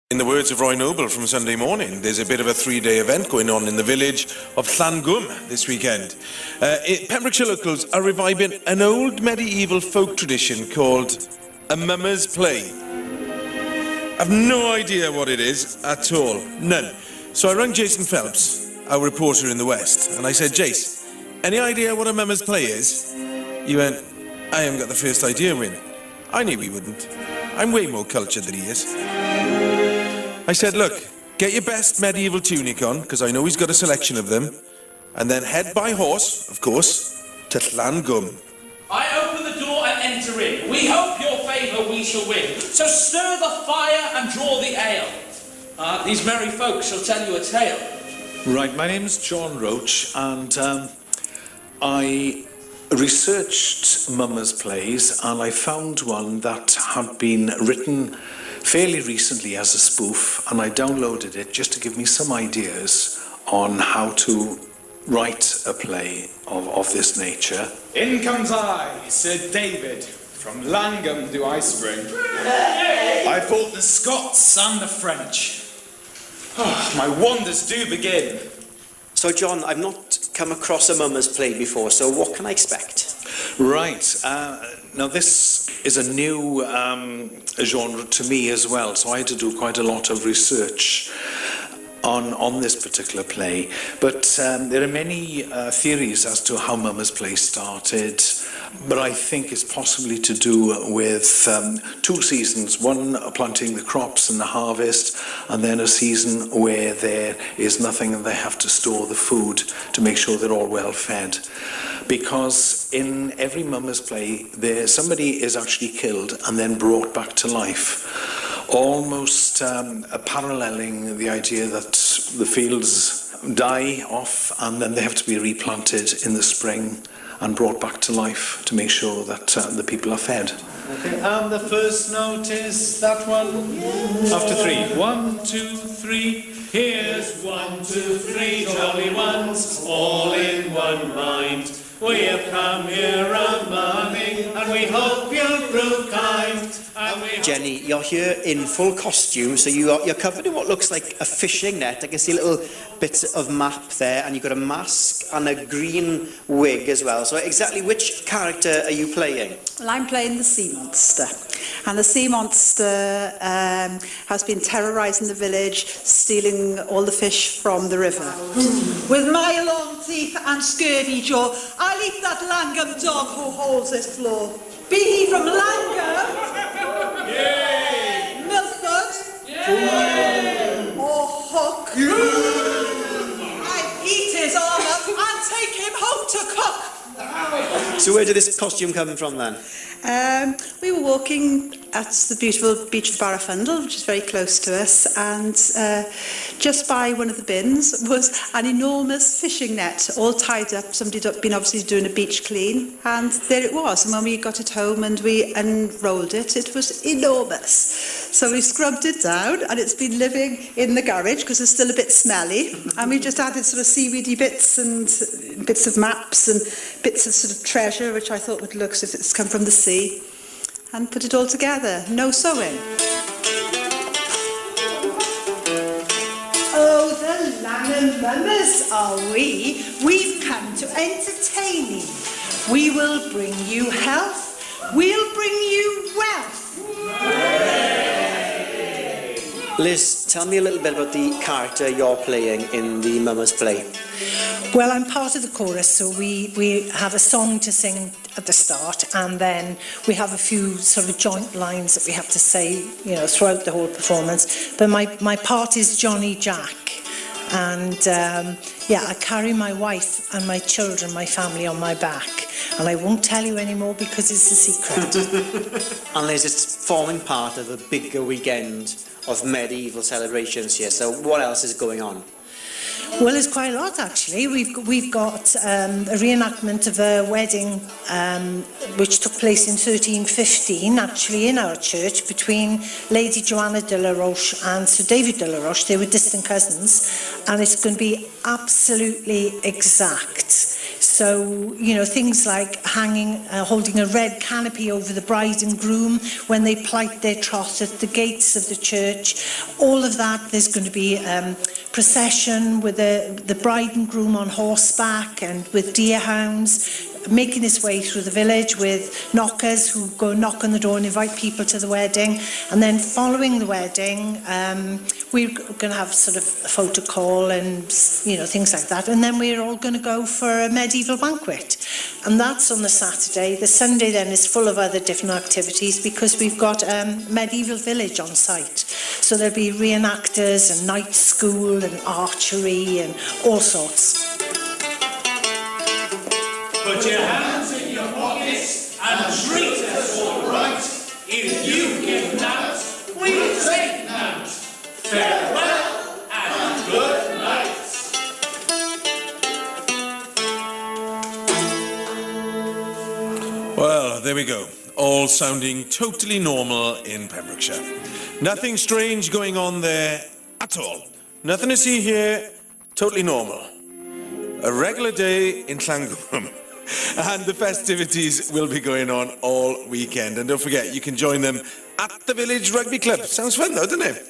In the words of Roy Noble from Sunday Morning, there's a bit of a three-day event going on in the village of Llangwm this weekend. Pembrokeshire locals are reviving an old medieval folk tradition called a mummer's play. I've no idea what it is at all, none. So I rang Jason Phelps, our reporter in the West, and I said, Jace, any idea what a mummer's play is? He went, I haven't got the first idea, Wynne. I knew he wouldn't. I'm way more cultured than he is. I said, look, get your best medieval tunic on, because I know he's got a selection of them, and then head by horse, of course, to Llangwm. I open the door and enter in. We hope your favour we shall win. So stir the fire and draw the ale. These merry folk shall tell you a tale. Right, my name is John Roach, and I researched mummers' plays, and I found one that had been written fairly recently as a spoof, and I downloaded it just to give me some ideas on how to write a play of this nature. In comes I, Sir David, from Llangwm do I spring. I brought the Scots and the French. Oh, my wonders do begin. So John, I've not come across a mummer's play before, so what can I expect? Right, now this is a new genre to me as well, so I had to do quite a lot of research on this particular play. But there are many theories as to how Mummer's Play started, but I think it's possibly to do with two seasons, one planting the crops and the harvest, and then a season where there is nothing and they have to store the food to make sure they're all well fed. Because in every Mummer's Play, somebody is actually killed and then brought back to life, almost paralleling the idea that the fields die off and then they have to be replanted in the spring and brought back to life to make sure that the people are fed. Okay, and the first note is that one. After three. 1, 2, 3. Here's 1, 2, 3 jolly ones, all in one mind. We have come here a-manning, and we hope you'll prove kind. Jenny, you're here in full costume, so you're covered in what looks like a fishing net. I can see little bits of map there, and you've got a mask and a green wig as well. So exactly which character are you playing? Well, I'm playing the sea monster. And the sea monster has been terrorising the village, stealing all the fish from the river. With my long teeth and scurvy jaw, I'll eat that Llangwm dog who holds this floor. Be he from Llangwm, Yay! Milford, Yay! or Hook, I eat his armour and take him home to cook. So where did this costume come from then? We were walking at the beautiful beach of Barafundle, which is very close to us, and just by one of the bins was an enormous fishing net, all tied up. Somebody had been obviously doing a beach clean, and there it was. And when we got it home and we unrolled it, it was enormous. So we scrubbed it down, and it's been living in the garage because it's still a bit smelly. And we just added sort of seaweedy bits and bits of maps and bits of sort of treasure, which I thought would look as if it's come from the sea, and put it all together. No sewing. Oh, the Llangwm mummers are we. We've come to entertain you. We will bring you health. We'll bring you wealth. Liz, tell me a little bit about the character you're playing in the Mummer's Play. Well, I'm part of the chorus, so we have a song to sing at the start, and then we have a few sort of joint lines that we have to say, you know, throughout the whole performance. But my part is Johnny Jack, and I carry my wife and my children, my family on my back, and I won't tell you anymore because it's a secret. And Liz, it's forming part of a bigger weekend of medieval celebrations here. So what else is going on? Well, there's quite a lot actually. We've got a reenactment of a wedding which took place in 1315, actually in our church, between Lady Joanna de la Roche and Sir David de la Roche. They were distant cousins, and it's going to be absolutely exact. So, you know, things like holding a red canopy over the bride and groom when they plight their troth at the gates of the church. All of that, there's going to be procession with the bride and groom on horseback and with deer hounds, making its way through the village with knockers who go knock on the door and invite people to the wedding. And then following the wedding, we're going to have sort of a photo call and, you know, things like that. And then we're all going to go for a medieval banquet. And that's on the Saturday. The Sunday then is full of other different activities because we've got medieval village on site. So there'll be reenactors and night school and archery and all sorts. Put your hands in your pockets and treat us all right. If you give nout, we'll take nout. Farewell and good night. Well, there we go. All sounding totally normal in Pembrokeshire. Nothing strange going on there at all. Nothing to see here, totally normal. A regular day in Llangwm. And the festivities will be going on all weekend. And don't forget, you can join them at the Village Rugby Club. Sounds fun though, doesn't it?